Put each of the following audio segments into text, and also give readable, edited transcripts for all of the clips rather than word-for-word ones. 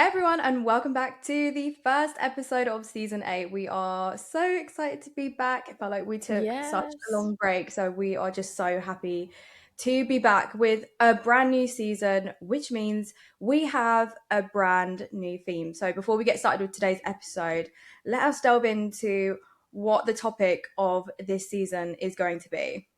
everyone, and welcome back to the first episode of season 8. We are so excited to be back. It felt like we took such a Yes. long break, so we are just so happy to be back with a brand new season, which means we have a brand new theme. So before we get started with today's episode, let us delve into what the topic of this season is going to be.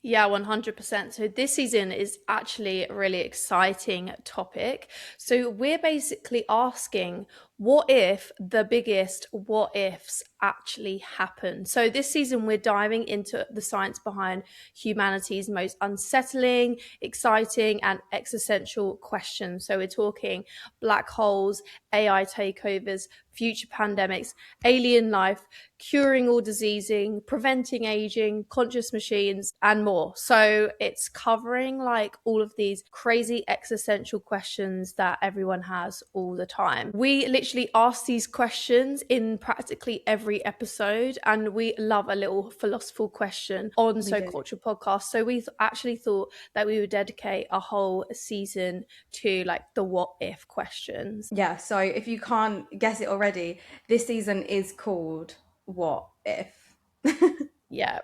Yeah, 100%. So this season is actually a really exciting topic. So we're basically asking, what if the biggest what ifs actually happen? So this season we're diving into the science behind humanity's most unsettling, exciting and existential questions. So we're talking black holes, AI takeovers, future pandemics, alien life, curing all diseasing, preventing aging, conscious machines, and more. So it's covering like all of these crazy existential questions that everyone has all the time. We literally ask these questions in practically every episode, and we love a little philosophical question on We So do. Culture podcast. So we actually thought that we would dedicate a whole season to like the what if questions. Yeah, so if you can't guess it already, this season is called What If? Yeah.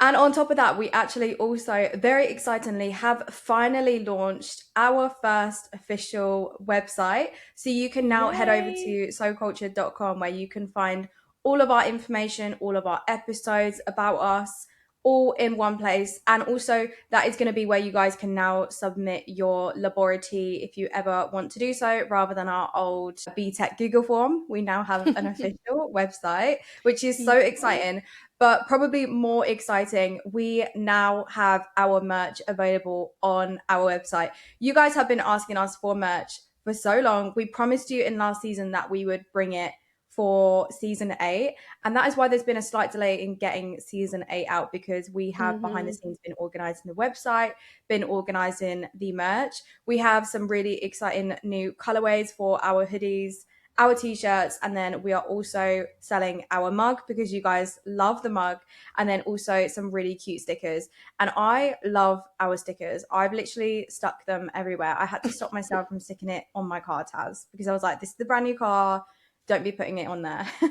And on top of that, we actually also very excitingly have finally launched our first official website. So you can now head over Yay. to socultured.com where you can find all of our information, all of our episodes about us, all in one place. And also, that is going to be where you guys can now submit your laboratory if you ever want to do so, rather than our old BTEC Google form. We now have an official website, which is so exciting. But probably more exciting, we now have our merch available on our website. You guys have been asking us for merch for so long. We promised you in last season that we would bring it for season 8. And that is why there's been a slight delay in getting season 8 out, because we have behind the scenes been organizing the website, been organizing the merch. We have some really exciting new colorways for our hoodies, our t-shirts, and then we are also selling our mug because you guys love the mug, and then also some really cute stickers. And I love our stickers. I've literally stuck them everywhere. I had to stop myself from sticking it on my car, Taz, because I was like, this is the brand new car, don't be putting it on there. But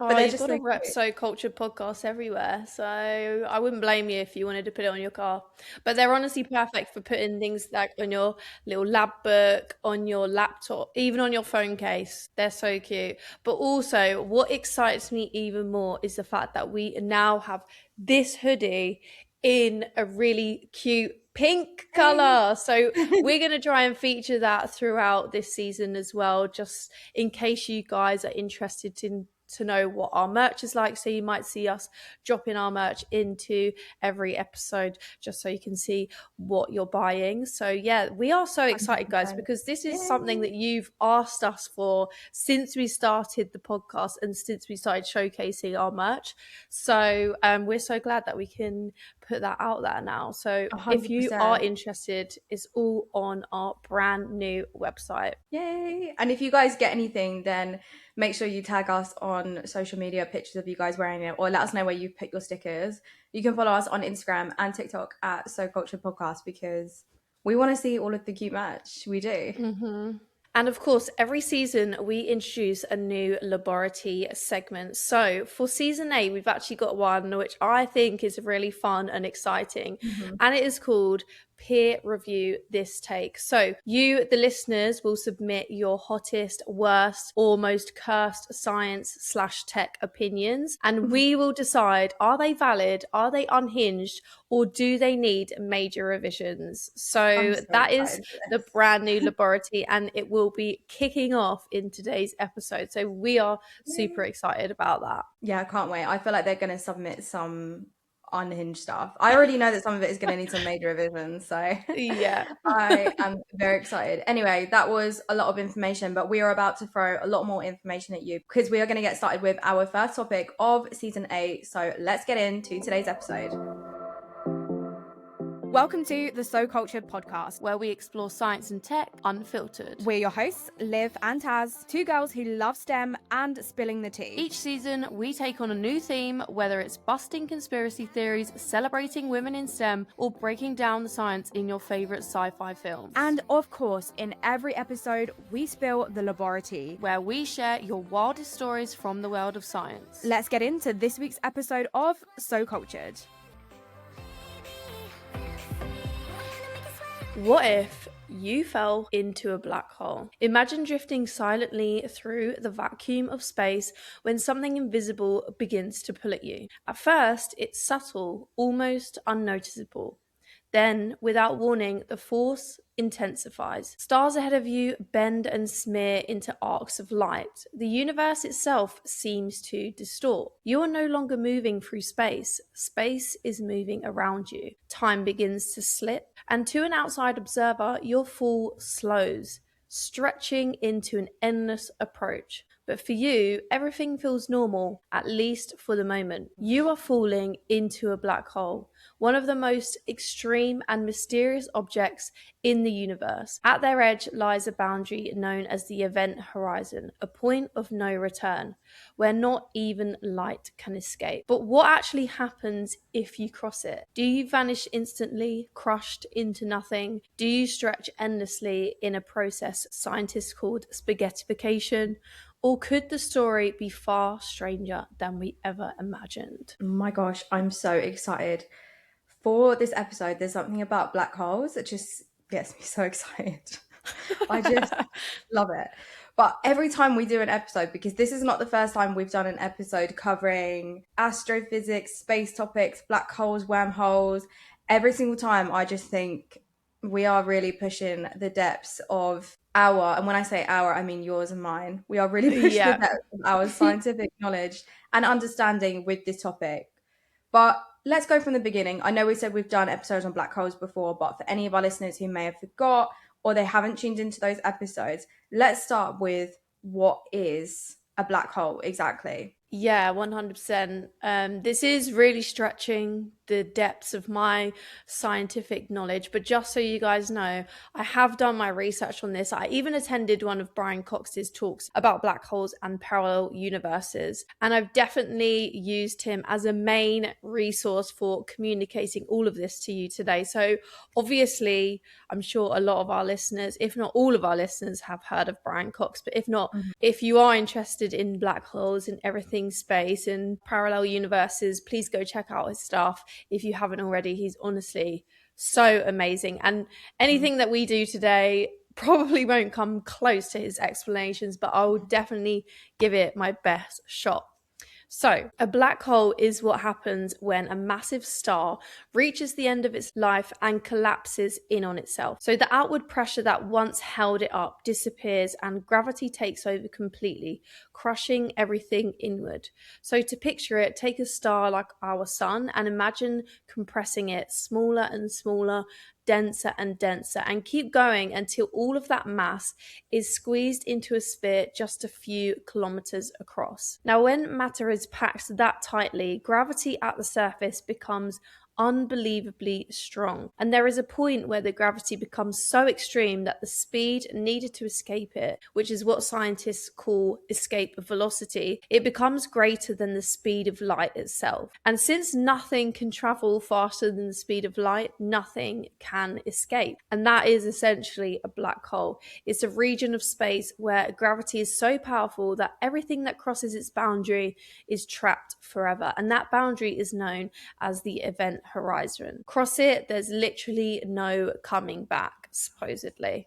Oh, they're you've just got so to rep cute. So Cultured podcasts everywhere. So I wouldn't blame you if you wanted to put it on your car. But they're honestly perfect for putting things like on your little lab book, on your laptop, even on your phone case. They're so cute. But also, what excites me even more is the fact that we now have this hoodie in a really cute pink color. So we're going to try and feature that throughout this season as well, just in case you guys are interested in to know what our merch is like. So you might see us dropping our merch into every episode just so you can see what you're buying. So yeah, we are so excited, guys, 100%. because this is something Yay. that you've asked us for since we started the podcast and since we started showcasing our merch. So we're so glad that we can put that out there now. So if you are 100%. interested, it's all on our brand new website. Yay. And if you guys get anything, then make sure you tag us on social media, pictures of you guys wearing it, or let us know where you pick your stickers. You can follow us on Instagram and TikTok at So Culture Podcast, because we want to see all of the cute merch. We do. And of course, every season we introduce a new laboratory segment. So for season 8, we've actually got one which I think is really fun and exciting, Mhm. and it is called Peer Review This Take. So you, the listeners, will submit your hottest, worst, or most cursed science/tech opinions, and we will decide, are they valid, are they unhinged, or do they need major revisions? I'm So so that is excited for the this. brand new laboratory, and it will be kicking off in today's episode. So we are super Yay. excited about that. Yeah, I can't wait. I feel like they're going to submit some unhinged stuff. I already know that some of it is going to need some major revisions, so Yeah. I am very excited. Anyway, that was a lot of information, but we are about to throw a lot more information at you because we are going to get started with our first topic of season 8. So let's get into today's episode. Welcome to the So Cultured podcast, where we explore science and tech unfiltered. We're your hosts, Liv and Taz, two girls who love STEM and spilling the tea. Each season, we take on a new theme, whether it's busting conspiracy theories, celebrating women in STEM, or breaking down the science in your favourite sci-fi films. And of course, in every episode, we spill the laboratory, where we share your wildest stories from the world of science. Let's get into this week's episode of So Cultured. What if you fell into a black hole? Imagine drifting silently through the vacuum of space when something invisible begins to pull at you. At first, it's subtle, almost unnoticeable. Then, without warning, the force intensifies. Stars ahead of you bend and smear into arcs of light. The universe itself seems to distort. You are no longer moving through space. Space is moving around you. Time begins to slip, and to an outside observer, your fall slows, stretching into an endless approach. But for you, everything feels normal, at least for the moment. You are falling into a black hole, one of the most extreme and mysterious objects in the universe. At their edge lies a boundary known as the event horizon, a point of no return, where not even light can escape. But what actually happens if you cross it? Do you vanish instantly, crushed into nothing? Do you stretch endlessly in a process scientists called spaghettification? Or could the story be far stranger than we ever imagined? Oh my gosh, I'm so excited for this episode. There's something about black holes that just gets me so excited. I just love it. But every time we do an episode, because this is not the first time we've done an episode covering astrophysics, space topics, black holes, wormholes, every single time I just think we are really pushing the depths of our, and when I say our, I mean yours and mine. We are really pushing the depths of our scientific knowledge and understanding with this topic. But let's go from the beginning. I know we said we've done episodes on black holes before, but for any of our listeners who may have forgot or they haven't tuned into those episodes, let's start with what is a black hole exactly. Yeah, 100%. This is really stretching the depths of my scientific knowledge, but just so you guys know, I have done my research on this. I even attended one of Brian Cox's talks about black holes and parallel universes, and I've definitely used him as a main resource for communicating all of this to you today. So obviously, I'm sure a lot of our listeners, if not all of our listeners, have heard of Brian Cox, but if not, if you are interested in black holes and everything space and parallel universes, please go check out his stuff. If you haven't already, he's honestly so amazing. And anything that we do today probably won't come close to his explanations, but I will definitely give it my best shot. So, a black hole is what happens when a massive star reaches the end of its life and collapses in on itself. So the outward pressure that once held it up disappears and gravity takes over completely, crushing everything inward. So to picture it, take a star like our sun and imagine compressing it smaller and smaller, denser and denser, and keep going until all of that mass is squeezed into a sphere just a few kilometers across. Now, when matter is packed that tightly, gravity at the surface becomes unbelievably strong, and there is a point where the gravity becomes so extreme that the speed needed to escape it, which is what scientists call escape velocity, it becomes greater than the speed of light itself. And since nothing can travel faster than the speed of light, nothing can escape, and that is essentially a black hole. It's a region of space where gravity is so powerful that everything that crosses its boundary is trapped forever, and that boundary is known as the event horizon. Cross it, there's literally no coming back, supposedly.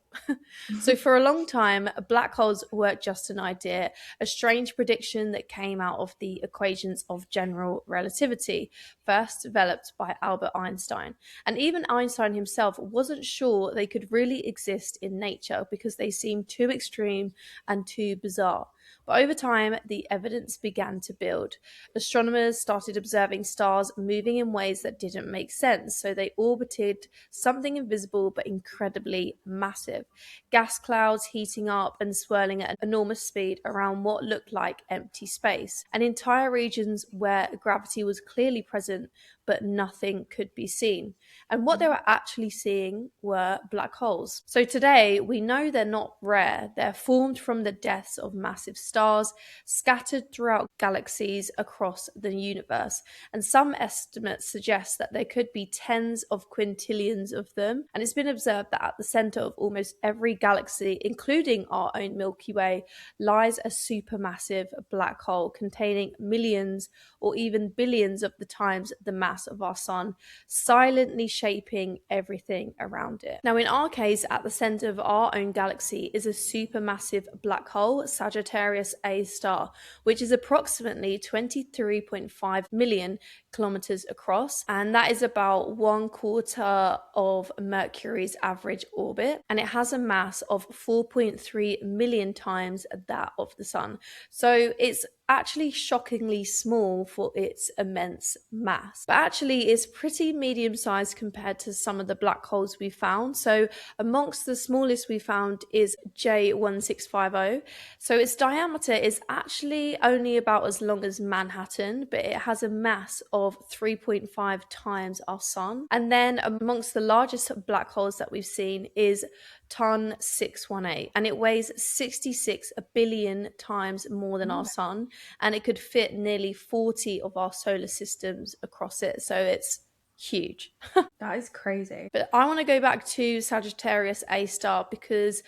So for a long time, black holes were just an idea, a strange prediction that came out of the equations of general relativity, first developed by Albert Einstein. And even Einstein himself wasn't sure they could really exist in nature because they seemed too extreme and too bizarre. But over time, the evidence began to build. Astronomers started observing stars moving in ways that didn't make sense, so they orbited something invisible but incredibly massive. Gas clouds heating up and swirling at an enormous speed around what looked like empty space, and entire regions where gravity was clearly present but nothing could be seen. And what they were actually seeing were black holes. So today, we know they're not rare. They're formed from the deaths of massive stars scattered throughout galaxies across the universe. And some estimates suggest that there could be tens of quintillions of them. And it's been observed that at the center of almost every galaxy, including our own Milky Way, lies a supermassive black hole containing millions or even billions of the times the mass of our sun, silently shaping everything around it. Now, in our case, at the center of our own galaxy is a supermassive black hole, Sagittarius A star, which is approximately 23.5 million kilometers across, and that is about 1/4 of Mercury's average orbit, and it has a mass of 4.3 million times that of the sun. So it's actually shockingly small for its immense mass, but actually is pretty medium-sized compared to some of the black holes we found. So amongst the smallest we found is 𝗂𝗋₁₃₀. So its diameter is actually only about as long as Manhattan, but it has a mass of 3.5 times our sun. And then amongst the largest black holes that we've seen is 𝗃618, and it weighs 66 billion times more than our sun, and it could fit nearly 40 of our solar systems across it. So it's huge. That is crazy. But I want to go back to Sagittarius A star because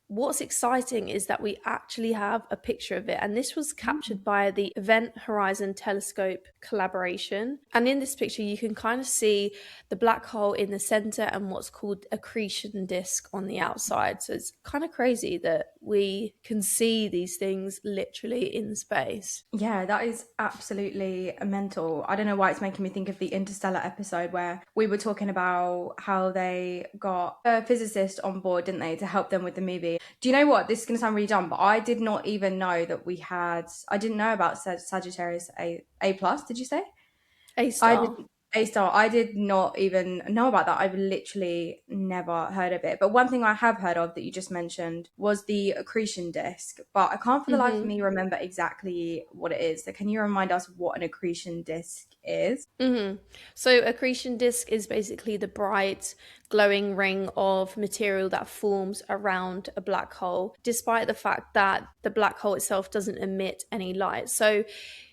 what's exciting is that we actually have a picture of it, and this was captured by the Event Horizon Telescope collaboration. And in this picture, you can kind of see the black hole in the center and what's called accretion disk on the outside. So it's kind of crazy that we can see these things literally in space. Yeah, that is absolutely mental. I don't know why it's making me think of the Interstellar episode where we were talking about how they got a physicist on board, didn't they, to help them with the movie. Do you know what? This is going to sound really dumb, but I did not even know that I didn't know about Sagittarius A plus, did you say? A I star. did A star. I did not even know about that. I've literally never heard of it. But one thing I have heard of that you just mentioned was the accretion disk. But I can't for the life of me remember exactly what it is. So can you remind us what an accretion disk is? So accretion disk is basically the bright glowing ring of material that forms around a black hole, despite the fact that the black hole itself doesn't emit any light. So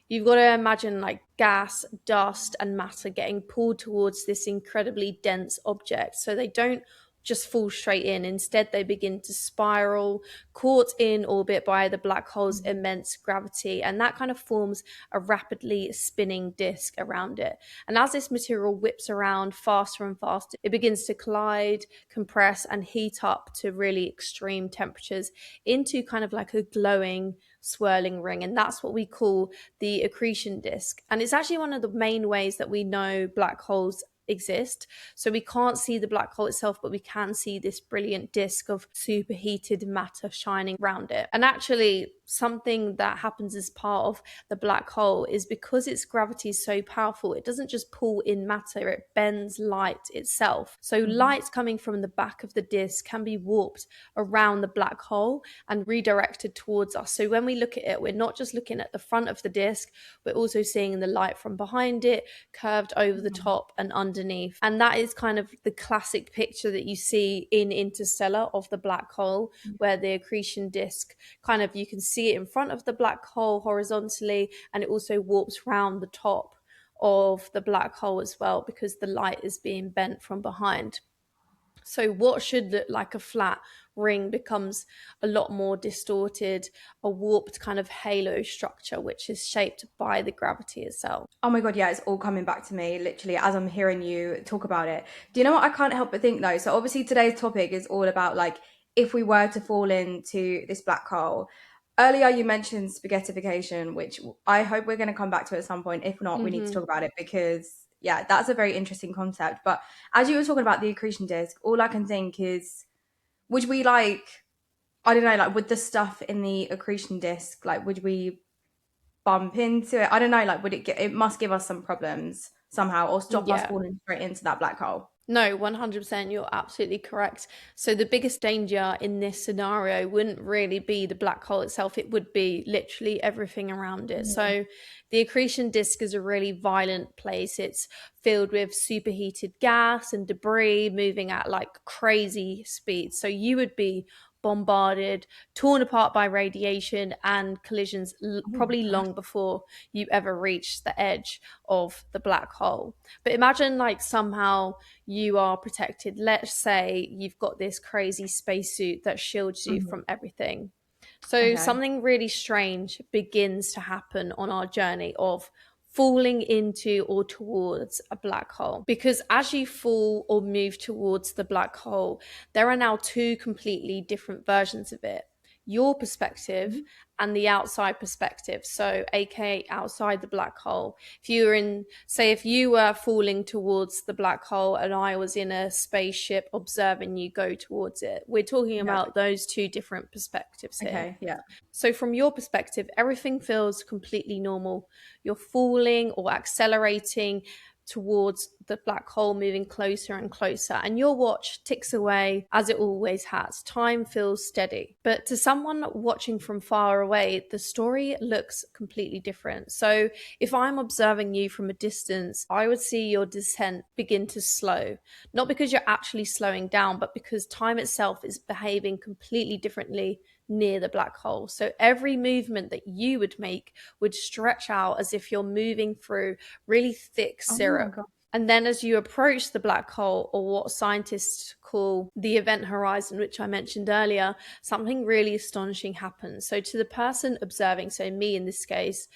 you've got to imagine like gas, dust, and matter getting pulled towards this incredibly dense object. So they don't just fall straight in. Instead, they begin to spiral, caught in orbit by the black hole's immense gravity, and that kind of forms a rapidly spinning disk around it. And as this material whips around faster and faster, it begins to collide, compress, and heat up to really extreme temperatures into kind of like a glowing, swirling ring. And that's what we call the accretion disk. And it's actually one of the main ways that we know black holes exist. So we can't see the black hole itself, but we can see this brilliant disk of superheated matter shining around it. And actually, something that happens as part of the black hole is because its gravity is so powerful, it doesn't just pull in matter, it bends light itself. So light coming from the back of the disk can be warped around the black hole and redirected towards us. So when we look at it, we're not just looking at the front of the disk, we're also seeing the light from behind it, curved over the top and underneath. And that is kind of the classic picture that you see in Interstellar of the black hole, where the accretion disk kind of, you can see it in front of the black hole horizontally, and it also warps round the top of the black hole as well because the light is being bent from behind. So what should look like a flat ring becomes a lot more distorted, a warped kind of halo structure, which is shaped by the gravity itself. Oh my God, yeah, it's all coming back to me literally as I'm hearing you talk about it. Do you know what I can't help but think though? So obviously today's topic is all about like if we were to fall into this black hole. Earlier you mentioned spaghettification, which I hope we're going to come back to at some point. If not, we need to talk about it because yeah, that's a very interesting concept. But as you were talking about the accretion disk, all I can think is, would we like I don't know, like with the stuff in the accretion disk, like would we bump into it? I don't know, like would it must give us some problems somehow or stop us Yeah. falling straight into that black hole. No, 100%, you're absolutely correct. So the biggest danger in this scenario wouldn't really be the black hole itself, it would be literally everything around it. So the accretion disk is a really violent place. It's filled with superheated gas and debris moving at like crazy speeds. So you would be bombarded, torn apart by radiation and collisions probably long before you ever reach the edge of the black hole. But imagine like somehow you are protected. Let's say you've got this crazy spacesuit that shields you from everything. So Okay. something really strange begins to happen on our journey of falling into or towards a black hole. Because as you fall or move towards the black hole, there are now two completely different versions of it. Your perspective and the outside perspective, so aka outside the black hole. If you were in, say, if you were falling towards the black hole and I was in a spaceship observing you go towards it, we're talking Yeah. about those two different perspectives here. Okay. Yeah. So from your perspective, everything feels completely normal. You're falling or accelerating towards the black hole, moving closer and closer, and your watch ticks away as it always has. Time feels steady. But to someone watching from far away, the story looks completely different. So if I'm observing you from a distance, I would see your descent begin to slow, not because you're actually slowing down, but because time itself is behaving completely differently near the black hole. So every movement that you would make would stretch out as if you're moving through really thick Oh my syrup. God. And then as you approach the black hole, or what scientists call the event horizon, which I mentioned earlier, something really astonishing happens. So to the person observing, so me in this case,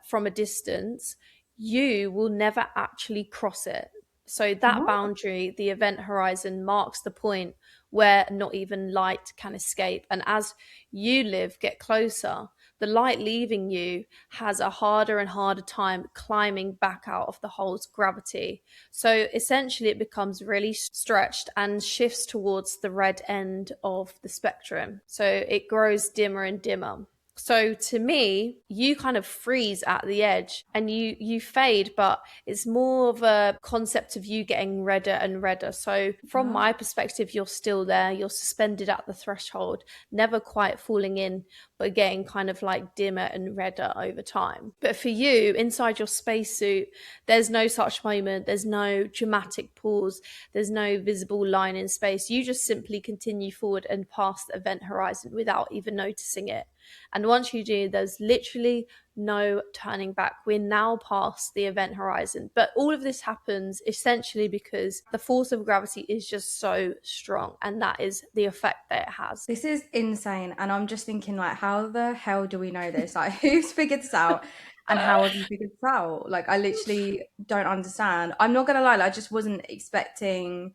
from a distance, you will never actually cross it. So that What? boundary, the event horizon, marks the point where not even light can escape. And as you get closer, the light leaving you has a harder and harder time climbing back out of the hole's gravity. So essentially it becomes really stretched and shifts towards the red end of the spectrum. So it grows dimmer and dimmer. So to me, you kind of freeze at the edge and you fade, but it's more of a concept of you getting redder and redder. So from my perspective, you're still there, you're suspended at the threshold, never quite falling in, but getting kind of like dimmer and redder over time. But for you, inside your spacesuit, there's no such moment, there's no dramatic pause, there's no visible line in space. You just simply continue forward and past the event horizon without even noticing it. And once you do, there's literally no turning back. We're now past the event horizon. But all of this happens essentially because the force of gravity is just so strong, and that is the effect that it has. This is insane. And I'm just thinking, like, how the hell do we know this? Like, who's figured this out? And how have you figured this out? Like, I literally don't understand. I'm not gonna lie, like, I just wasn't expecting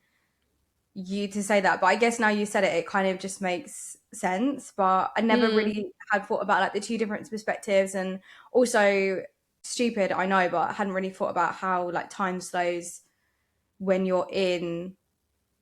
you to say that, but I guess now you said it, it kind of just makes sense. But I never really had thought about like the two different perspectives, and also stupid, I know, but I hadn't really thought about how like time slows when you're in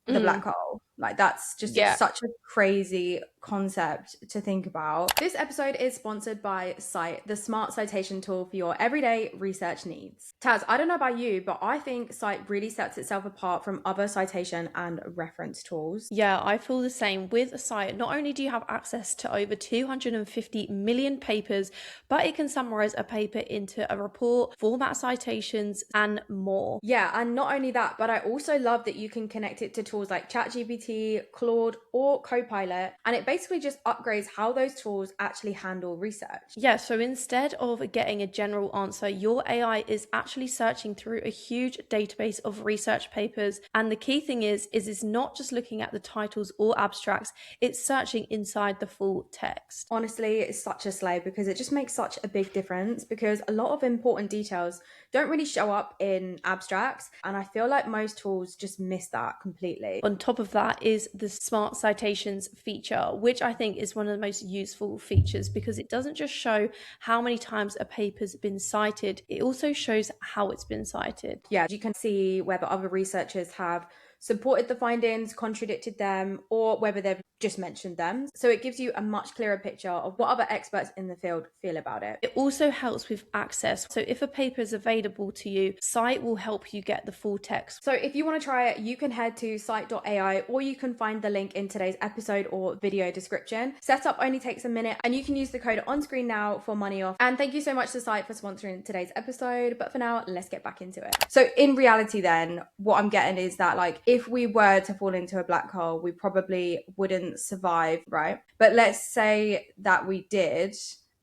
the black hole. Like that's just Yeah. such a crazy concept to think about. This episode is sponsored by Cite, the smart citation tool for your everyday research needs. Taz, I don't know about you, but I think Cite really sets itself apart from other citation and reference tools. Yeah, I feel the same with Cite. Not only do you have access to over 250 million papers, but it can summarize a paper into a report, format citations, and more. Yeah, and not only that, but I also love that you can connect it to tools like ChatGPT, Claude, or Copilot, and it basically just upgrades how those tools actually handle research. Yeah, so instead of getting a general answer, your AI is actually searching through a huge database of research papers. And the key thing is it's not just looking at the titles or abstracts, it's searching inside the full text. Honestly, it's such a slay because it just makes such a big difference, because a lot of important details don't really show up in abstracts, and I feel like most tools just miss that completely. On top of that is the smart citations feature, which I think is one of the most useful features because it doesn't just show how many times a paper's been cited, it also shows how it's been cited. Yeah, you can see whether other researchers have supported the findings, contradicted them, or whether they've just mentioned them. So it gives you a much clearer picture of what other experts in the field feel about it. It also helps with access. So if a paper is available to you, Cite will help you get the full text. So if you want to try it, you can head to cite.ai, or you can find the link in today's episode or video description. Setup only takes a minute, and you can use the code on screen now for money off. And thank you so much to Cite for sponsoring today's episode. But for now, let's get back into it. So in reality then, what I'm getting is that like if we were to fall into a black hole, we probably wouldn't survive, right? But let's say that we did,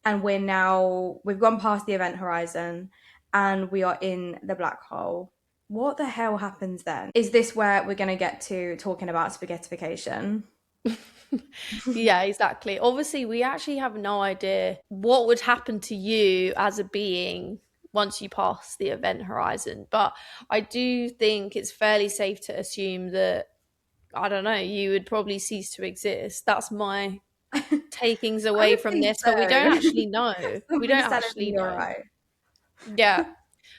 and we've gone past the event horizon and we are in the black hole. What the hell happens then? Is this where we're going to get to talking about spaghettification? Yeah, exactly. Obviously, we actually have no idea what would happen to you as a being once you pass the event horizon. But I do think it's fairly safe to assume that, I don't know, you would probably cease to exist. That's my takings away from this, so. But we don't actually know. We don't actually know. Right. Yeah.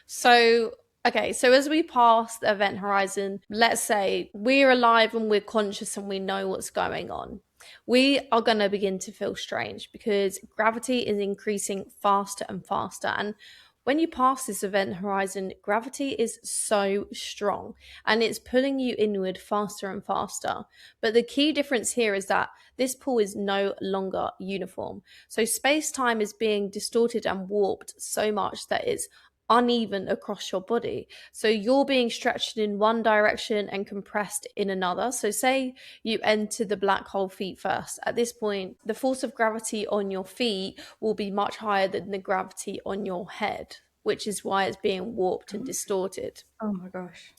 So, okay, so as we pass the event horizon, let's say we're alive and we're conscious and we know what's going on. We are going to begin to feel strange because gravity is increasing faster and faster. And when you pass this event horizon, gravity is so strong and it's pulling you inward faster and faster. But the key difference here is that this pull is no longer uniform. So space-time is being distorted and warped so much that it's uneven across your body. So you're being stretched in one direction and compressed in another. So say you enter the black hole feet first. At this point, the force of gravity on your feet will be much higher than the gravity on your head, which is why it's being warped and distorted. Oh my gosh.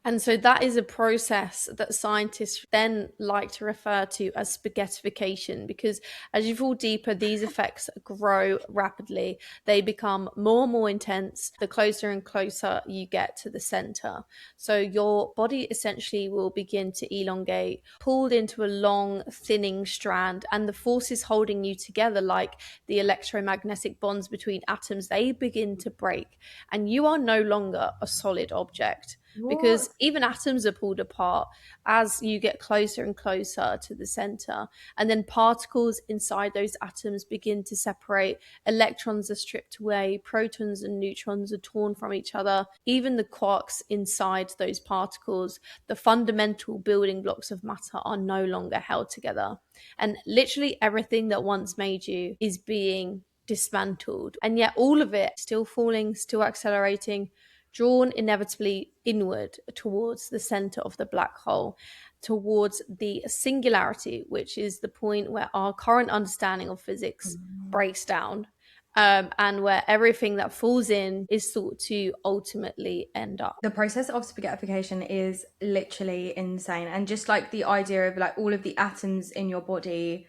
And so that is a process that scientists then like to refer to as spaghettification, because as you fall deeper, these effects grow rapidly. They become more and more intense the closer and closer you get to the center. So your body essentially will begin to elongate, pulled into a long, thinning strand, and the forces holding you together, like the electromagnetic bonds between atoms, they begin to break, and you are no longer a solid object. Because even atoms are pulled apart as you get closer and closer to the center. And then particles inside those atoms begin to separate. Electrons are stripped away. Protons and neutrons are torn from each other. Even the quarks inside those particles, the fundamental building blocks of matter, are no longer held together. And literally everything that once made you is being dismantled. And yet all of it still falling, still accelerating, drawn inevitably inward towards the center of the black hole, towards the singularity, which is the point where our current understanding of physics breaks down, and where everything that falls in is thought to ultimately end up. The process of spaghettification is literally insane. And just like the idea of like all of the atoms in your body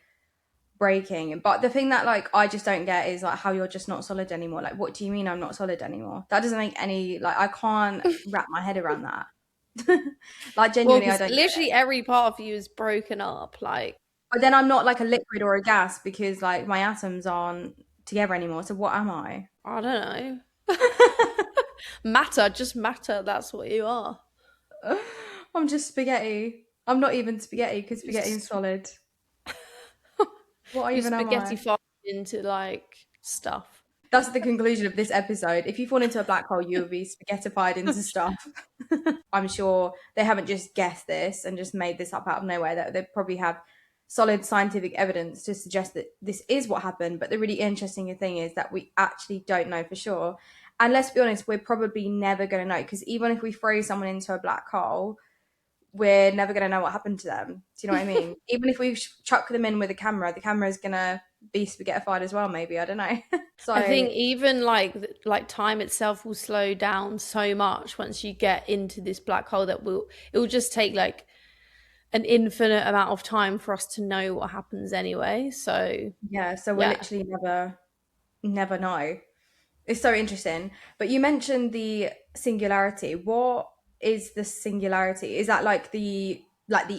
breaking. But the thing that like I just don't get is like how you're just not solid anymore. Like, what do you mean I'm not solid anymore? That doesn't make any, like, I can't wrap my head around that. Like, genuinely, I don't literally every part of you is broken up, like. But then I'm not like a liquid or a gas because like my atoms aren't together anymore. So what am I? I don't know. Matter, just matter, that's what you are. I'm just spaghetti. I'm not even spaghetti because spaghetti is solid. What even am I? Spaghettified into like stuff. That's the conclusion of this episode. If you fall into a black hole, you will be spaghettified into stuff. I'm sure they haven't just guessed this and just made this up out of nowhere. That they probably have solid scientific evidence to suggest that this is what happened. But the really interesting thing is that we actually don't know for sure. And let's be honest, we're probably never going to know, because even if we throw someone into a black hole, we're never going to know what happened to them. Do you know what I mean? Even if we chuck them in with a camera, the camera is going to be spaghettified as well, maybe. I don't know. So I think even like time itself will slow down so much once you get into this black hole that it will just take like an infinite amount of time for us to know what happens anyway. So yeah, so we'll literally never know. It's so interesting. But you mentioned the singularity. What is the singularity? Is that like the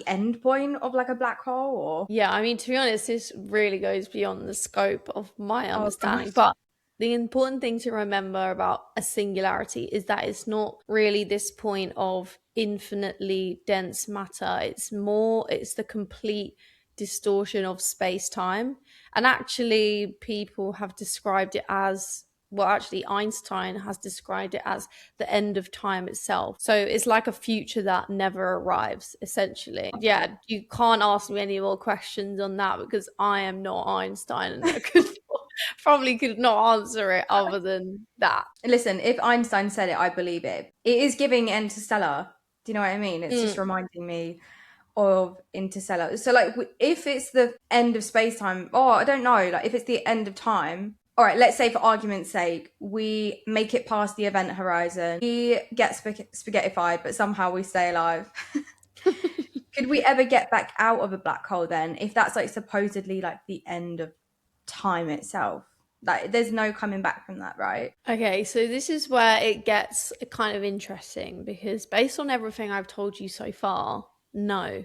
end point of like a black hole, or? Yeah, I mean, to be honest, this really goes beyond the scope of my understanding. Gosh. The important thing to remember about a singularity is that it's not really this point of infinitely dense matter. It's the complete distortion of space-time. And actually, people have described it as, well, actually, Einstein has described it as the end of time itself. So it's like a future that never arrives, essentially. Yeah, you can't ask me any more questions on that because I am not Einstein and I probably could not answer it other than that. Listen, if Einstein said it, I believe it. It is giving Interstellar. Do you know what I mean? It's just reminding me of Interstellar. So, like, if it's the end of space time, oh, I don't know. Like, if it's the end of time, all right, let's say for argument's sake, we make it past the event horizon. We get spaghettified, but somehow we stay alive. Could we ever get back out of a black hole then? If that's like supposedly like the end of time itself? Like, there's no coming back from that, right? Okay, so this is where it gets kind of interesting because based on everything I've told you so far, no.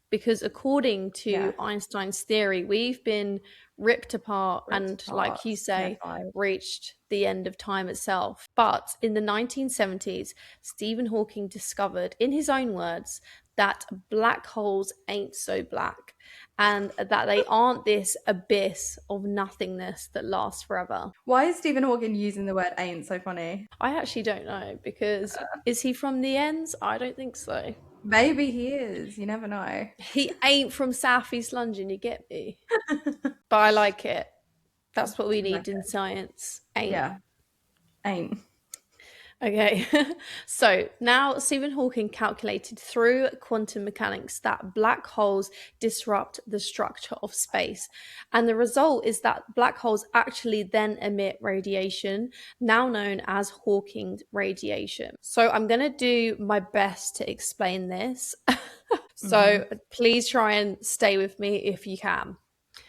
Because according to Einstein's theory, we've been ripped apart and, like you say, reached the end of time itself. But in the 1970s, Stephen Hawking discovered, in his own words, that black holes ain't so black and that they aren't this abyss of nothingness that lasts forever. Why is Stephen Hawking using the word ain't so funny? I actually don't know, because is he from the ends? I don't think so. Maybe he is. You never know. He ain't from South East London, you get me? But I like it. That's what we need in science. Ain't. Yeah. Ain't. Okay, so now Stephen Hawking calculated through quantum mechanics that black holes disrupt the structure of space. And the result is that black holes actually then emit radiation, now known as Hawking radiation. So I'm going to do my best to explain this. So please try and stay with me if you can.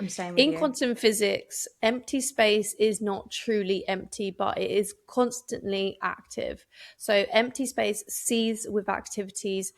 I'm staying with In you. quantum physics, empty space is not truly empty, but it is constantly active. So empty space seethes with activities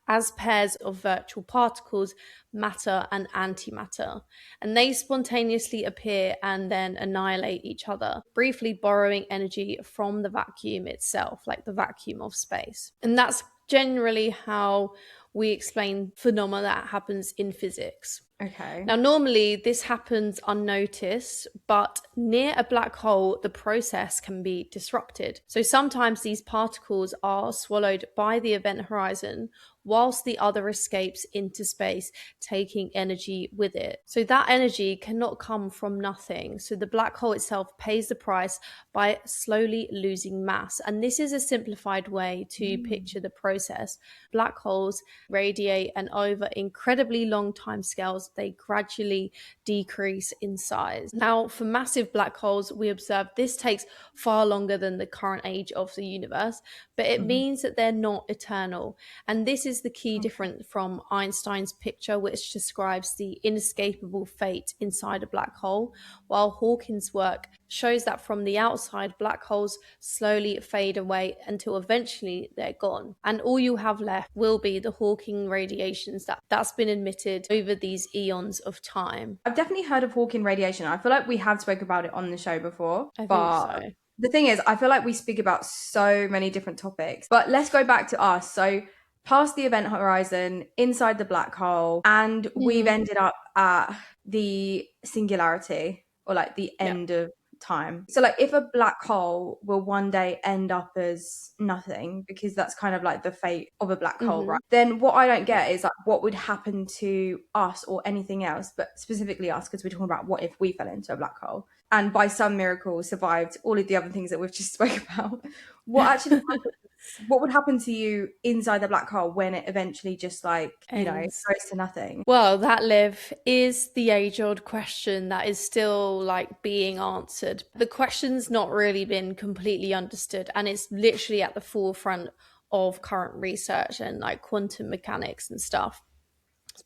as pairs of virtual particles, matter and antimatter. And they spontaneously appear and then annihilate each other, briefly borrowing energy from the vacuum itself, like the vacuum of space. And that's generally how we explain phenomena that happens in physics. Okay. Now, normally this happens unnoticed, but near a black hole, the process can be disrupted. So sometimes these particles are swallowed by the event horizon, whilst the other escapes into space, taking energy with it. So that energy cannot come from nothing. So the black hole itself pays the price by slowly losing mass. And this is a simplified way to picture the process. Black holes radiate, and over incredibly long timescales, they gradually decrease in size. Now, for massive black holes, we observe this takes far longer than the current age of the universe, but it means that they're not eternal. And this is the key difference from Einstein's picture, which describes the inescapable fate inside a black hole, while Hawking's work shows that from the outside, black holes slowly fade away until eventually they're gone. And all you have left will be the Hawking radiations that's been emitted over these eons of time. I've definitely heard of Hawking radiation. I feel like we have spoke about it on the show before. I think so. The thing is, I feel like we speak about so many different topics. But let's go back to us. So past the event horizon, inside the black hole, and we've ended up at the singularity, or like the end of time. So like, if a black hole will one day end up as nothing, because that's kind of like the fate of a black hole, right? Then what I don't get is like, what would happen to us or anything else, but specifically us, because we're talking about what if we fell into a black hole and by some miracle survived all of the other things that we've just spoke about. What actually happens? What would happen to you inside the black hole when it eventually just like, you know, goes to nothing? Well, that, Liv, is the age-old question that is still like being answered. The question's not really been completely understood, and it's literally at the forefront of current research and like quantum mechanics and stuff.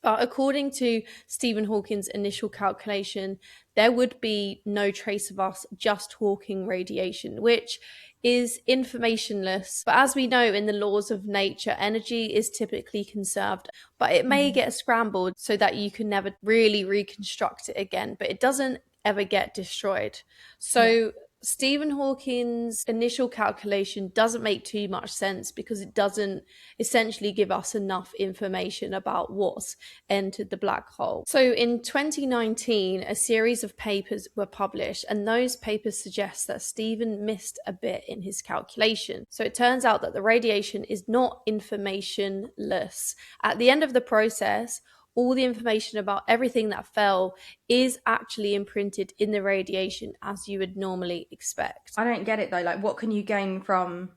But according to Stephen Hawking's initial calculation, there would be no trace of us, just Hawking radiation, which is informationless. But as we know in the laws of nature, energy is typically conserved, but it may get scrambled so that you can never really reconstruct it again, but it doesn't ever get destroyed. So Stephen Hawking's initial calculation doesn't make too much sense because it doesn't essentially give us enough information about what's entered the black hole. So in 2019, a series of papers were published, and those papers suggest that Stephen missed a bit in his calculation. So it turns out that the radiation is not informationless. At the end of the process, all the information about everything that fell is actually imprinted in the radiation as you would normally expect. I don't get it though. Like, what can you gain from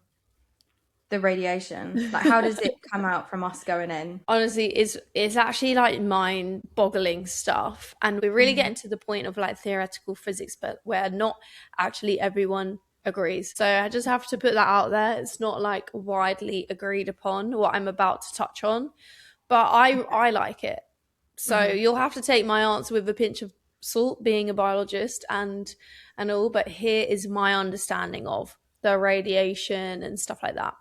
the radiation? Like, how does it come out from us going in? Honestly, it's actually like mind-boggling stuff, and we're really getting to the point of like theoretical physics, but where not actually everyone agrees. So I just have to put that out there. It's not like widely agreed upon what I'm about to touch on, but I like it. So you'll have to take my answer with a pinch of salt, being a biologist and all, but here is my understanding of the radiation and stuff like that.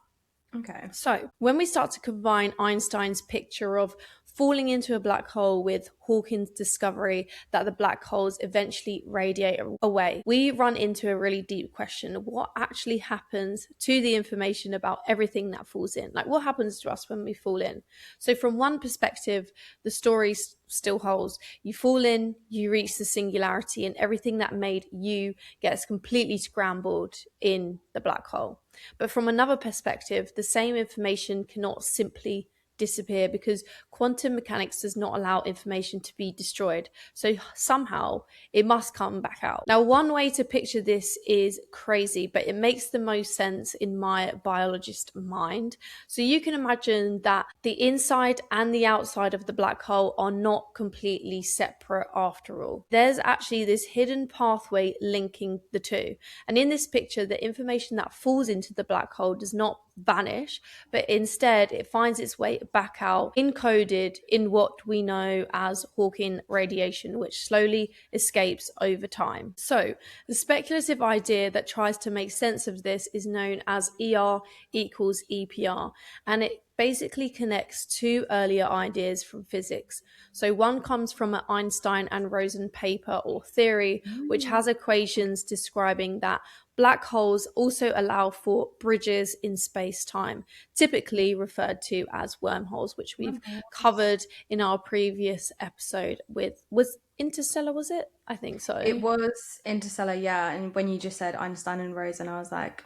Okay. So when we start to combine Einstein's picture of falling into a black hole with Hawking's discovery that the black holes eventually radiate away, we run into a really deep question of what actually happens to the information about everything that falls in. Like, what happens to us when we fall in? So from one perspective, the story still holds. You fall in, you reach the singularity, and everything that made you gets completely scrambled in the black hole. But from another perspective, the same information cannot simply disappear because quantum mechanics does not allow information to be destroyed. So somehow it must come back out. Now, one way to picture this is crazy, but it makes the most sense in my biologist mind. So you can imagine that the inside and the outside of the black hole are not completely separate after all. There's actually this hidden pathway linking the two. And in this picture, the information that falls into the black hole does not vanish, but instead it finds its way back out, encoded in what we know as Hawking radiation, which slowly escapes over time. So the speculative idea that tries to make sense of this is known as ER equals EPR, and it basically connects two earlier ideas from physics. So one comes from an Einstein and Rosen paper or theory, which has equations describing that black holes also allow for bridges in space-time, typically referred to as wormholes, which we've covered in our previous episode with, was Interstellar, was it? I think so. It was Interstellar, yeah. And when you just said Einstein and Rosen, I was like,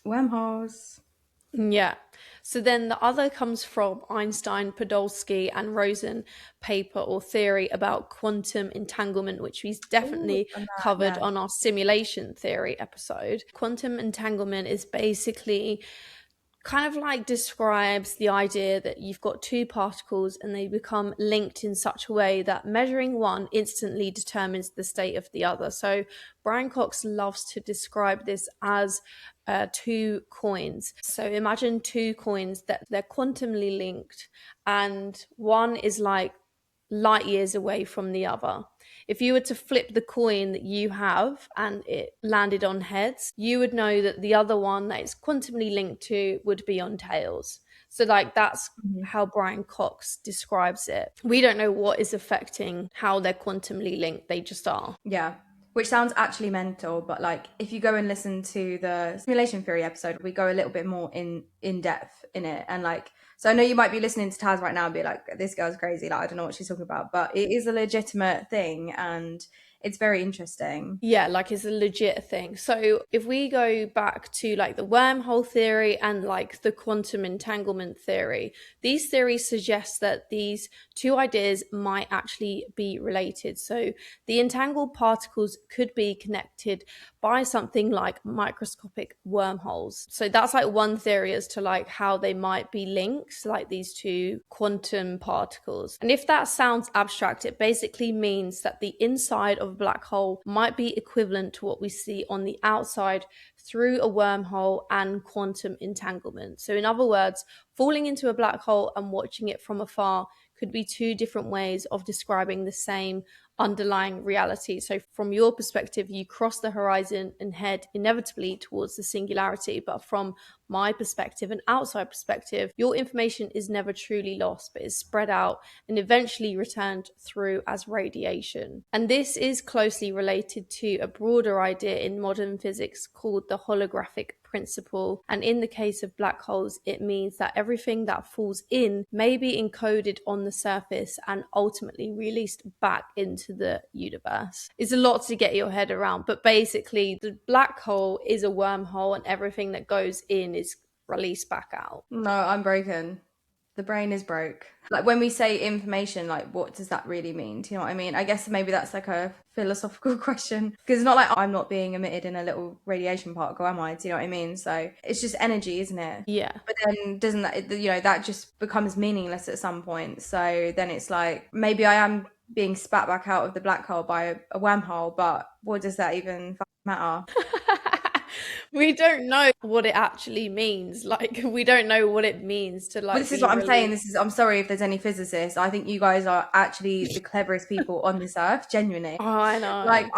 wormholes. Yeah. So then the other comes from Einstein, Podolsky, and Rosen paper or theory about quantum entanglement, which we've definitely covered on our simulation theory episode. Quantum entanglement is basically kind of like describes the idea that you've got two particles and they become linked in such a way that measuring one instantly determines the state of the other. So Brian Cox loves to describe this as two coins. So imagine two coins that they're quantumly linked and one is like light years away from the other. If you were to flip the coin that you have and it landed on heads, you would know that the other one that it's quantumly linked to would be on tails. So like that's how Brian Cox describes it. We don't know what is affecting how they're quantumly linked. They just are. Yeah. Which sounds actually mental, but like if you go and listen to the simulation theory episode, we go a little bit more in depth in it. And like, so I know you might be listening to Taz right now and be like, this girl's crazy, like I don't know what she's talking about, but it is a legitimate thing and it's very interesting. Yeah, like it's a legit thing. So if we go back to like the wormhole theory and like the quantum entanglement theory, these theories suggest that these two ideas might actually be related. So the entangled particles could be connected by something like microscopic wormholes. So that's like one theory as to like how they might be linked, like these two quantum particles. And if that sounds abstract, it basically means that the inside of a black hole might be equivalent to what we see on the outside through a wormhole and quantum entanglement. So in other words, falling into a black hole and watching it from afar could be two different ways of describing the same underlying reality. So from your perspective, you cross the horizon and head inevitably towards the singularity. But from my perspective, an outside perspective, your information is never truly lost, but is spread out and eventually returned through as radiation. And this is closely related to a broader idea in modern physics called the holographic principle. And in the case of black holes, it means that everything that falls in may be encoded on the surface and ultimately released back into the universe. It's a lot to get your head around, but basically the black hole is a wormhole and everything that goes in is released back out. No, I'm broken. The brain is broke. Like when we say information, like what does that really mean? Do you know what I mean? I guess maybe that's like a philosophical question, because it's not like I'm not being emitted in a little radiation particle, am I? Do you know what I mean? So it's just energy, isn't it? Yeah. But then doesn't that, that just becomes meaningless at some point. So then it's like maybe I am being spat back out of the black hole by a wormhole, but what does that even matter? We don't know what it actually means. Like, we don't know what it means to like. Well, this is what I'm saying. I'm sorry if there's any physicists. I think you guys are actually the cleverest people on this earth, genuinely. Oh, I know. Like,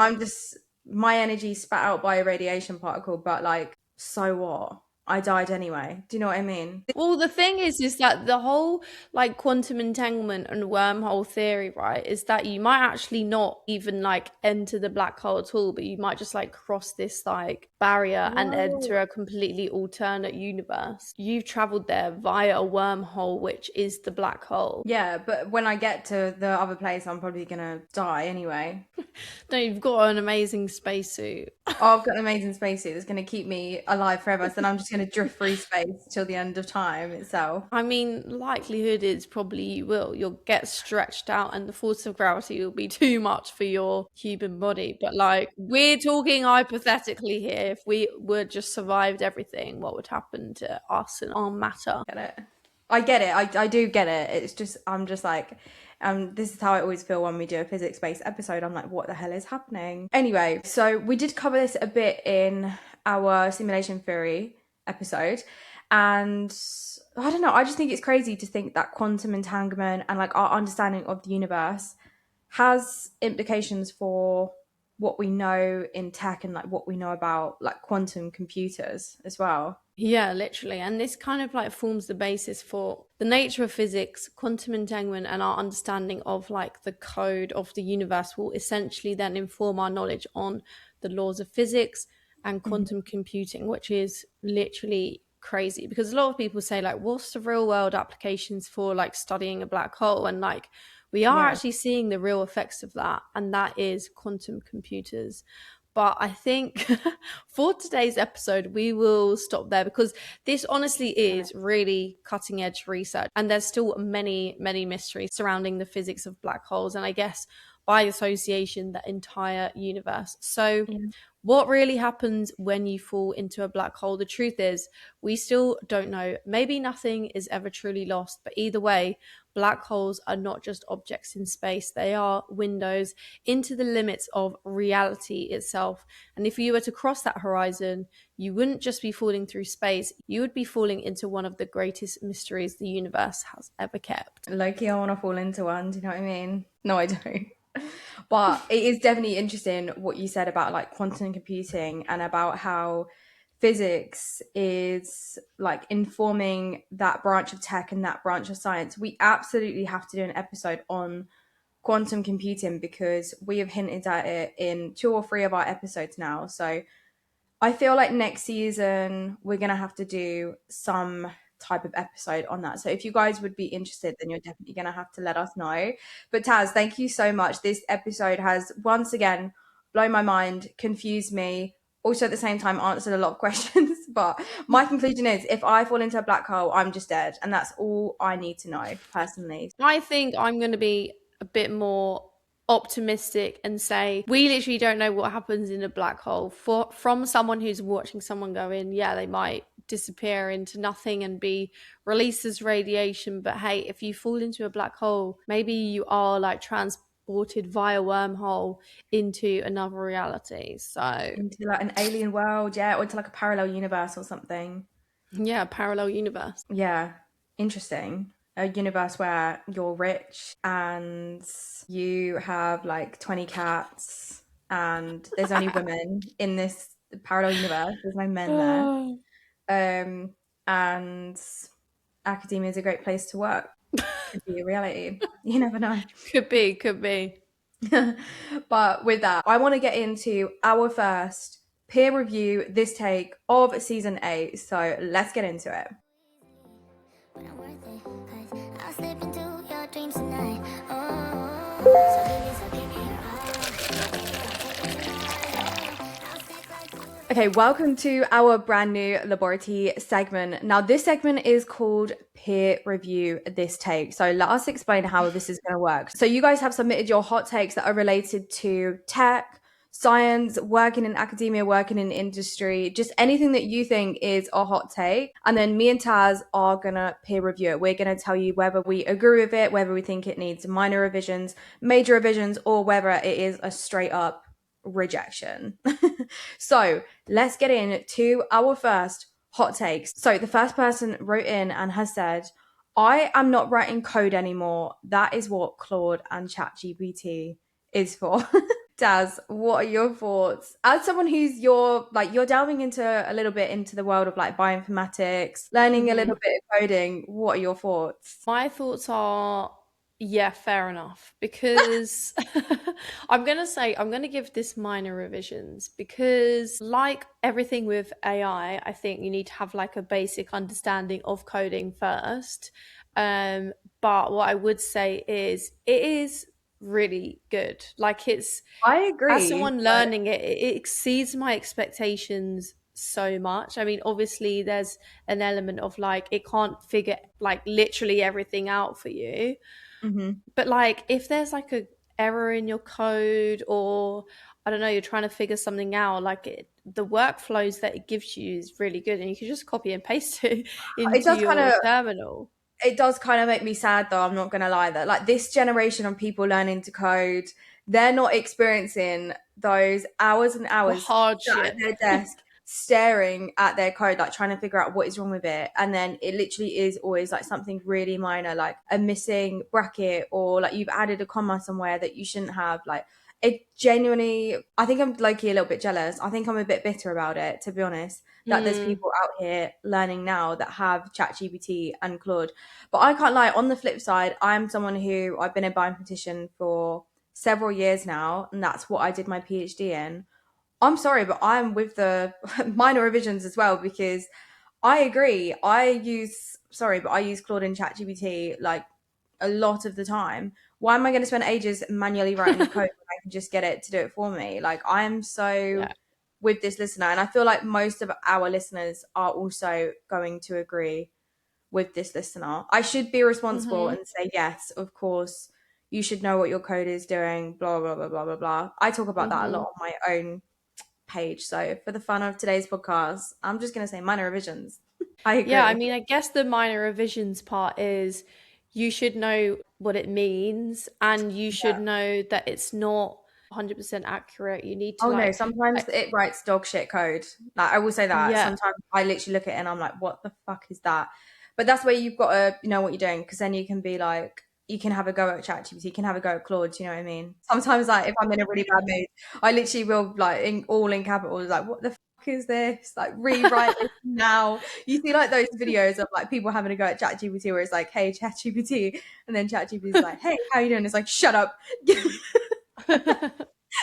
my energy spat out by a radiation particle, but like, so what? I died anyway. Do you know what I mean? Well, the thing is that the whole like quantum entanglement and wormhole theory, right, is that you might actually not even like enter the black hole at all, but you might just like cross this like barrier and enter a completely alternate universe. You've traveled there via a wormhole, which is the black hole. Yeah, but when I get to the other place, I'm probably gonna die anyway. No, you've got an amazing spacesuit. Oh, I've got an amazing spacesuit that's gonna keep me alive forever. So then I'm just gonna drift through space till the end of time itself. I mean, likelihood is probably you will. You'll get stretched out and the force of gravity will be too much for your human body. But like, we're talking hypothetically here. If we would just survived everything, what would happen to us and our matter? Get it? I get it. I do get it. It's just, I'm just like, this is how I always feel when we do a physics-based episode. I'm like, what the hell is happening? Anyway, so we did cover this a bit in our simulation theory episode, and I don't know, I just think it's crazy to think that quantum entanglement and like our understanding of the universe has implications for what we know in tech and like what we know about like quantum computers as well. Yeah, literally. And this kind of like forms the basis for the nature of physics, quantum entanglement, and our understanding of like the code of the universe will essentially then inform our knowledge on the laws of physics and quantum computing, which is literally crazy, because a lot of people say like, what's the real world applications for like studying a black hole? And like, we are actually seeing the real effects of that, and that is quantum computers. But I think for today's episode, we will stop there, because this honestly is really cutting edge research. And there's still many, many mysteries surrounding the physics of black holes. And I guess by association, the entire universe. So what really happens when you fall into a black hole? The truth is, we still don't know. Maybe nothing is ever truly lost, but either way, black holes are not just objects in space. They are windows into the limits of reality itself. And if you were to cross that horizon, you wouldn't just be falling through space, you would be falling into one of the greatest mysteries the universe has ever kept. Low-key, I want to fall into one. Do you know what I mean? No, I don't. But it is definitely interesting what you said about like quantum computing and about how physics is like informing that branch of tech and that branch of science. We absolutely have to do an episode on quantum computing, because we have hinted at it in 2 or 3 of our episodes now. So I feel like next season we're going to have to do some type of episode on that. So if you guys would be interested, then you're definitely going to have to let us know. But Taz, thank you so much. This episode has once again blown my mind, confused me, also at the same time answered a lot of questions. But my conclusion is, if I fall into a black hole, I'm just dead. And that's all I need to know personally. I think I'm going to be a bit more optimistic and say we literally don't know what happens in a black hole. From someone who's watching someone go in, yeah, they might disappear into nothing and be released as radiation, but hey, if you fall into a black hole, maybe you are like transported via wormhole into another reality. So into like an alien world, or into like a parallel universe or something. Yeah, parallel universe. Yeah, interesting. a universe where you're rich and you have like 20 cats and there's only women in this parallel universe. There's no men there. Oh. And academia is a great place to work. Could be a reality. You never know. Could be, could be. But with that, I want to get into our first peer review, this take of season 8. So let's get into it. But I'm worth it, 'cause I'll slip into your dreams tonight. So give me your Okay, welcome to our brand new laboratory segment. Now, this segment is called Peer Review This Take. So let us explain how this is going to work. So you guys have submitted your hot takes that are related to tech, science, working in academia, working in industry, just anything that you think is a hot take. And then me and Taz are going to peer review it. We're going to tell you whether we agree with it, whether we think it needs minor revisions, major revisions, or whether it is a straight up rejection. So let's get into our first hot takes. So the first person wrote in and has said, I am not writing code anymore. That is what Claude and ChatGPT is for. Daz, what are your thoughts? As someone who's you're delving into a little bit into the world of like bioinformatics, learning a little bit of coding, what are your thoughts? My thoughts are, yeah, fair enough. Because I'm going to give this minor revisions because, like everything with AI, I think you need to have like a basic understanding of coding first. But what I would say is it is really good. Like I as agree. someone but- learning it, it exceeds my expectations so much. I mean, obviously there's an element of like it can't figure like literally everything out for you. Mhm. But like if there's like a error in your code, or I don't know, you're trying to figure something out, like the workflows that it gives you is really good, and you can just copy and paste it It into does kind your of terminal. it does kind of make me sad though, I'm not gonna lie, that like this generation of people learning to code, they're not experiencing those hours and The hours sat at hardship. their desk staring at their code, like trying to figure out what is wrong with it. And then it literally is always like something really minor, like a missing bracket, or like you've added a comma somewhere that you shouldn't have. Like it genuinely, I think I'm low-key a little bit jealous. I think I'm a bit bitter about it, to be honest, that there's people out here learning now that have ChatGPT and Claude. But I can't lie, on the flip side, I'm someone who I've been a bioinformatician for several years now, and that's what I did my PhD in. I'm sorry, but I'm with the minor revisions as well, because I agree. I use Claude and ChatGPT like a lot of the time. Why am I going to spend ages manually writing the code when I can just get it to do it for me? Like I'm so Yeah. with this listener, and I feel like most of our listeners are also going to agree with this listener. I should be responsible and say, yes, of course, you should know what your code is doing, blah, blah, blah, blah, blah, blah. I talk about that a lot on my own page. So for the fun of today's podcast, I'm just going to say minor revisions. I agree. Yeah, I mean, I guess the minor revisions part is you should know what it means, and you should know that it's not 100% accurate. You need to Oh no, like, sometimes it writes dog shit code. Like I will say that. yeah. Sometimes I literally look at it and I'm like, what the fuck is that? But that's where you've got to know what you're doing, because then you can be like, you can have a go at ChatGPT, you can have a go at Claude, do you know what I mean? Sometimes like if I'm in a really bad mood, I literally will like all in capitals, like what the fuck is this? Like rewrite this now. You see like those videos of like people having a go at ChatGPT where it's like, hey ChatGPT, and then ChatGPT is like, hey, how you doing? It's like, shut up.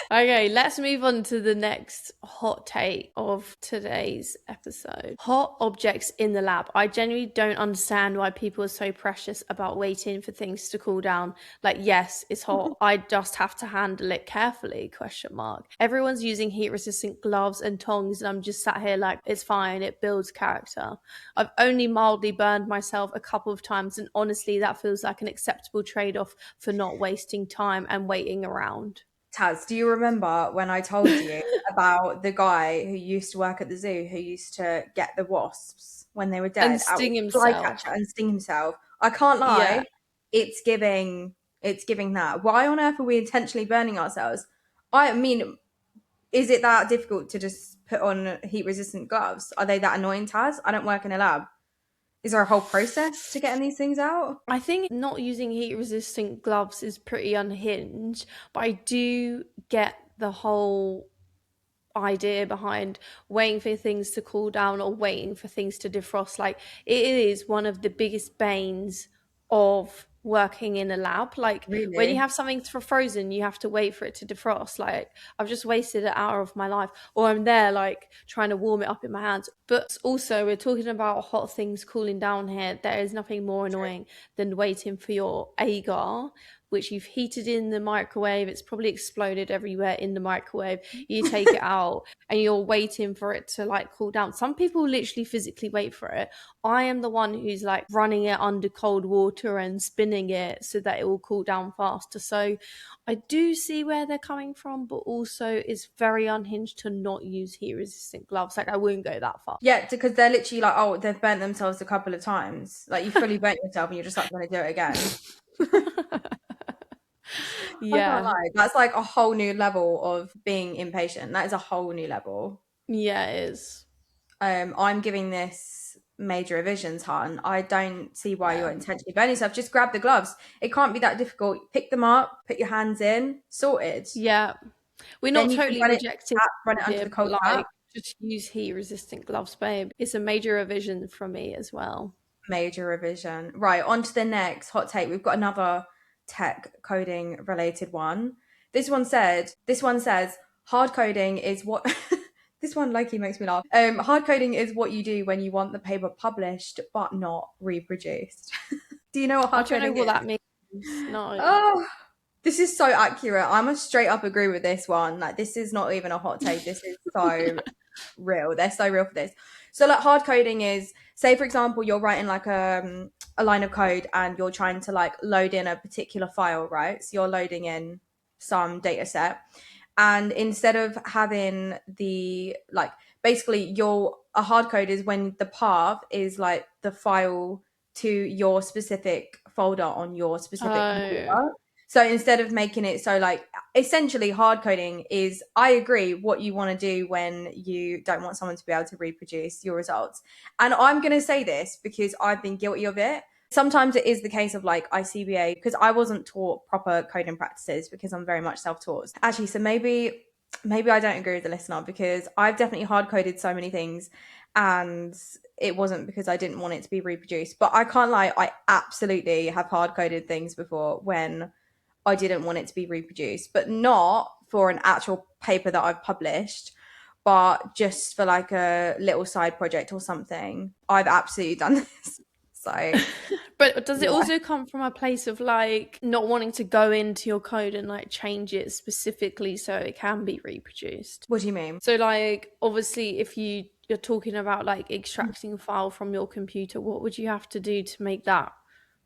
Okay, let's move on to the next hot take of today's episode. Hot objects in the lab. I genuinely don't understand why people are so precious about waiting for things to cool down. Like, yes, it's hot. I just have to handle it carefully, question mark. Everyone's using heat-resistant gloves and tongs, and I'm just sat here like, it's fine, it builds character. I've only mildly burned myself a couple of times, and honestly, that feels like an acceptable trade-off for not wasting time and waiting around. Taz, do you remember when I told you about the guy who used to work at the zoo who used to get the wasps when they were dead And sting with a himself. flycatcher and sting himself? I can't lie, Yeah. it's giving that. Why on earth are we intentionally burning ourselves? I mean, is it that difficult to just put on heat resistant gloves? Are they that annoying, Taz? I don't work in a lab. Is there a whole process to getting these things out? I think not using heat resistant gloves is pretty unhinged, but I do get the whole idea behind waiting for things to cool down or waiting for things to defrost. Like, it is one of the biggest banes of working in a lab. Like, when you Really? have something for frozen, you have to wait for it to defrost. Like, I've just wasted an hour of my life, or I'm there like trying to warm it up in my hands. But also, we're talking about hot things cooling down here. There is nothing more annoying than waiting for your agar, which you've heated in the microwave. It's probably exploded everywhere in the microwave. You take it out and you're waiting for it to like cool down. Some people literally physically wait for it. I am the one who's like running it under cold water and spinning it so that it will cool down faster. So I do see where they're coming from, but also it's very unhinged to not use heat resistant gloves. Like, I wouldn't go that far. Yeah, because they're literally like, oh, they've burnt themselves a couple of times. Like, you fully burnt yourself and you're just like going to do it again. I can't Yeah. lie. That's like a whole new level of being impatient. That is a whole new level. Yeah, it is. I'm giving this major revisions, hon. I don't see why Yeah. you're intentionally burning yourself. Just grab the gloves. It can't be that difficult. Pick them up, put your hands in, sorted. Yeah. We're Then not you can totally run it rejecting run it under idea, the but cold like, tap. just use heat resistant gloves, babe. It's a major revision from me as well. Major revision. Right, on to the next hot take. We've got another tech coding related one. This one says hard coding is what this one likely makes me laugh. Hard coding is what you do when you want the paper published but not reproduced. Do you know what I hard don't know coding what is? that means. No. Oh, this is so accurate. I must straight up agree with this one. Like, this is not even a hot take. This is so real. They're so real for this. So, like, hard coding is, say for example, you're writing like a line of code and you're trying to like load in a particular file, right? So you're loading in some data set, and instead of having the like, basically a hard code is when the path is like the file to your specific folder on your specific computer. So instead of making it so like, essentially hard coding is, I agree, what you want to do when you don't want someone to be able to reproduce your results. And I'm going to say this because I've been guilty of it. Sometimes it is the case of like ICBA, because I wasn't taught proper coding practices because I'm very much self-taught. Actually, so maybe I don't agree with the listener, because I've definitely hard coded so many things and it wasn't because I didn't want it to be reproduced. But I can't lie, I absolutely have hard coded things before when I didn't want it to be reproduced, but not for an actual paper that I've published, but just for like a little side project or something. I've absolutely done this. So, But does it yeah. also come from a place of like not wanting to go into your code and like change it specifically so it can be reproduced? What do you mean? So like, obviously, if you're talking about like extracting a file from your computer, what would you have to do to make that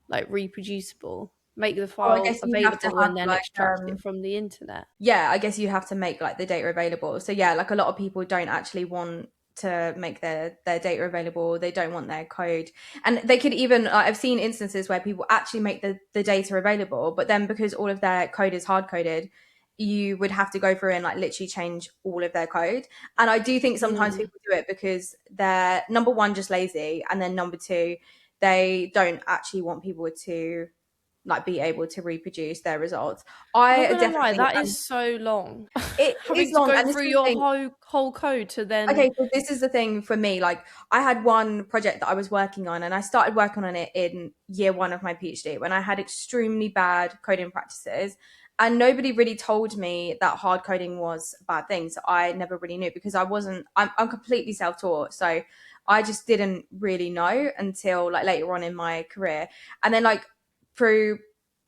like reproducible? Make the I file guess you have to available have and then like extract it from the internet. yeah, I guess you have to make like the data available. So yeah, like a lot of people don't actually want to make their data available. They don't want their code, and they could even I've seen instances where people actually make the data available, but then because all of their code is hard coded, you would have to go through and like literally change all of their code. And I do think sometimes people do it because they're, number one, just lazy, and then number two, they don't actually want people to like be able to reproduce their results. I'm not gonna lie, that is so long. It Having is long, to and go this through is the your thing. whole code to then. Okay, so this is the thing for me. Like, I had one project that I was working on, and I started working on it in year one of my PhD when I had extremely bad coding practices. And nobody really told me that hard coding was a bad thing. So I never really knew, because I'm completely self-taught. So I just didn't really know until like later on in my career. And then like through,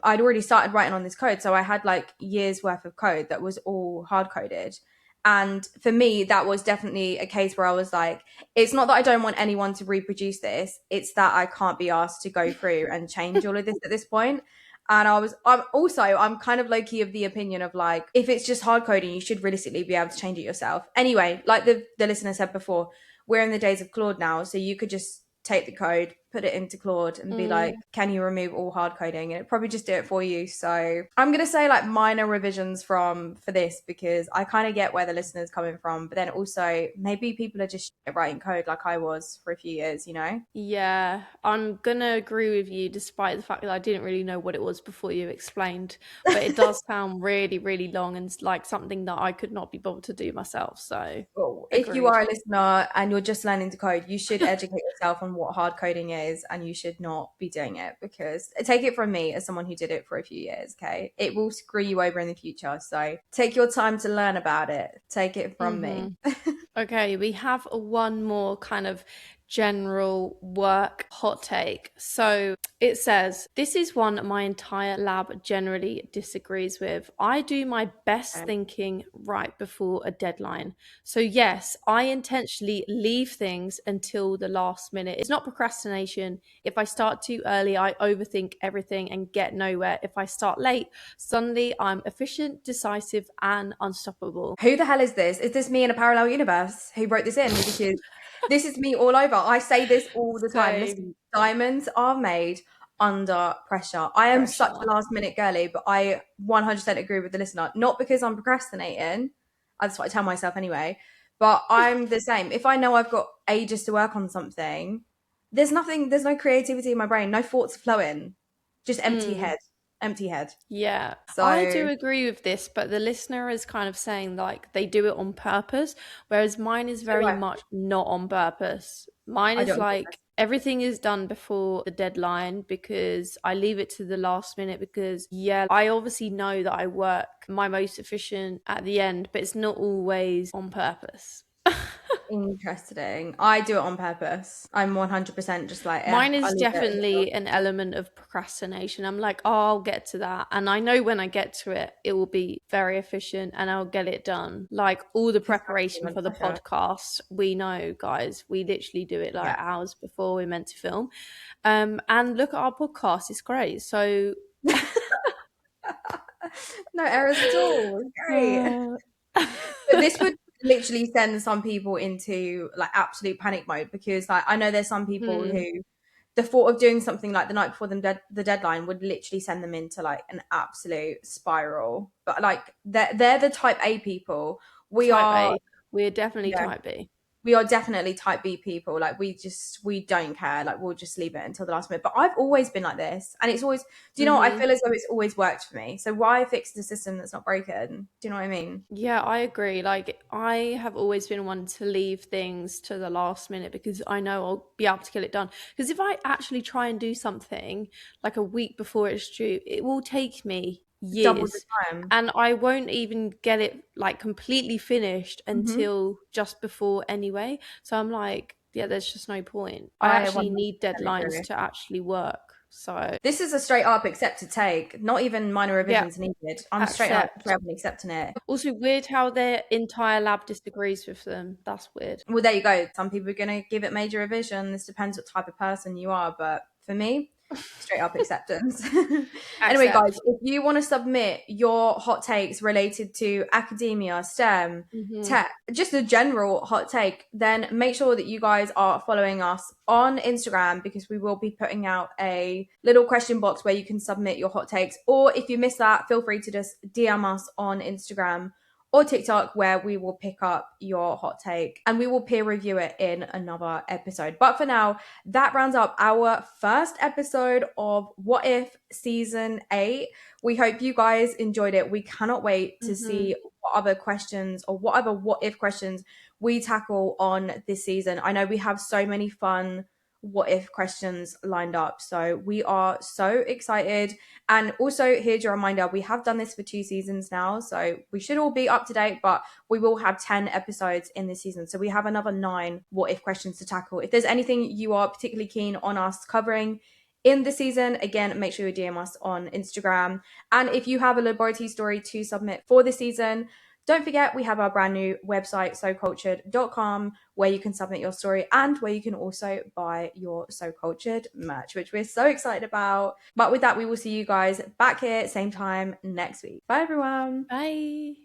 I'd already started writing on this code. So I had like years worth of code that was all hard coded. And for me, that was definitely a case where I was like, it's not that I don't want anyone to reproduce this. It's that I can't be asked to go through and change all of this at this point. And I'm kind of low key of the opinion of like, if it's just hard coding, you should realistically be able to change it yourself. Anyway, like the listener said before, we're in the days of Claude now. So you could just take the code, put it into Claude and be like, can you remove all hard coding? And it'd probably just do it for you. So I'm going to say like minor revisions for this, because I kind of get where the listener's coming from. But then also maybe people are just writing code like I was for a few years, you know? Yeah, I'm gonna agree with you, despite the fact that I didn't really know what it was before you explained. But it does sound really, really long and like something that I could not be bothered to do myself. So Well, if you agreed. are a listener and you're just learning to code, you should educate yourself on what hard coding is, and you should not be doing it, because take it from me as someone who did it for a few years, okay? It will screw you over in the future. So take your time to learn about it. Take it from me. Okay, we have one more kind of general work hot take. So it says, this is one my entire lab generally disagrees with. I do my best thinking right before a deadline. So yes, I intentionally leave things until the last minute. It's not procrastination. If I start too early, I overthink everything and get nowhere. If I start late, suddenly I'm efficient, decisive, and unstoppable. Who the hell is this? Is this me in a parallel universe who wrote this in? Because this is me all over. I say this all the time. Same. Listen, diamonds are made under pressure. I am such a last minute girly, but I 100% agree with the listener. Not because I'm procrastinating. That's what I tell myself anyway. But I'm the same. If I know I've got ages to work on something, there's no creativity in my brain. No thoughts flowing. Just empty head. Yeah, So I do agree with this, but the listener is kind of saying like they do it on purpose, whereas mine is very much not on purpose. Mine is like everything is done before the deadline because I leave it to the last minute because, yeah, I obviously know that I work my most efficient at the end, but it's not always on purpose. interesting. I do it on purpose. I'm 100% just like, mine is definitely an element of procrastination. I'm like, oh, I'll get to that. And I know when I get to it, it will be very efficient and I'll get it done. Like all the preparation for the podcast, we know, guys, we literally do it like hours before we're meant to film. And look at our podcast, it's great. So no errors at all. It's great. But this would literally send some people into like absolute panic mode, because like I know there's some people who the thought of doing something like the night before the deadline would literally send them into like an absolute spiral. But like they're the type A people. We're definitely type B. We are definitely type B people. Like we don't care. Like we'll just leave it until the last minute. But I've always been like this, and it's always, do you know what? I feel as though it's always worked for me. So why fix the system that's not broken? Do you know what I mean? Yeah, I agree. Like I have always been one to leave things to the last minute because I know I'll be able to get it done. Because if I actually try and do something like a week before it's due, it will take me years and I won't even get it like completely finished until just before anyway. So I'm like, yeah, there's just no point. I actually need deadlines to actually work. So this is a straight up accepted take, not even minor revisions needed. I'm straight up accepting it. Also weird how their entire lab disagrees with them. That's weird. Well, there you go. Some people are going to give it major revision. This depends what type of person you are, but for me, straight up acceptance. Anyway, guys, if you want to submit your hot takes related to academia, STEM, tech, just a general hot take, then make sure that you guys are following us on Instagram, because we will be putting out a little question box where you can submit your hot takes. Or if you miss that, feel free to just DM us on Instagram or TikTok, where we will pick up your hot take and we will peer review it in another episode. But for now, that rounds up our first episode of What If Season 8. We hope you guys enjoyed it. We cannot wait to see what other questions or what other what if questions we tackle on this season. I know we have so many fun what if questions lined up, so we are so excited. And also, here's your reminder, we have done this for 2 seasons now, so we should all be up to date, but we will have 10 episodes in this season, so we have another 9 what if questions to tackle. If there's anything you are particularly keen on us covering in the season, again, make sure you DM us on Instagram. And if you have a laboratory story to submit for the season, don't forget, we have our brand new website, socultured.com, where you can submit your story and where you can also buy your So Cultured merch, which we're so excited about. But with that, we will see you guys back here, same time next week. Bye, everyone. Bye.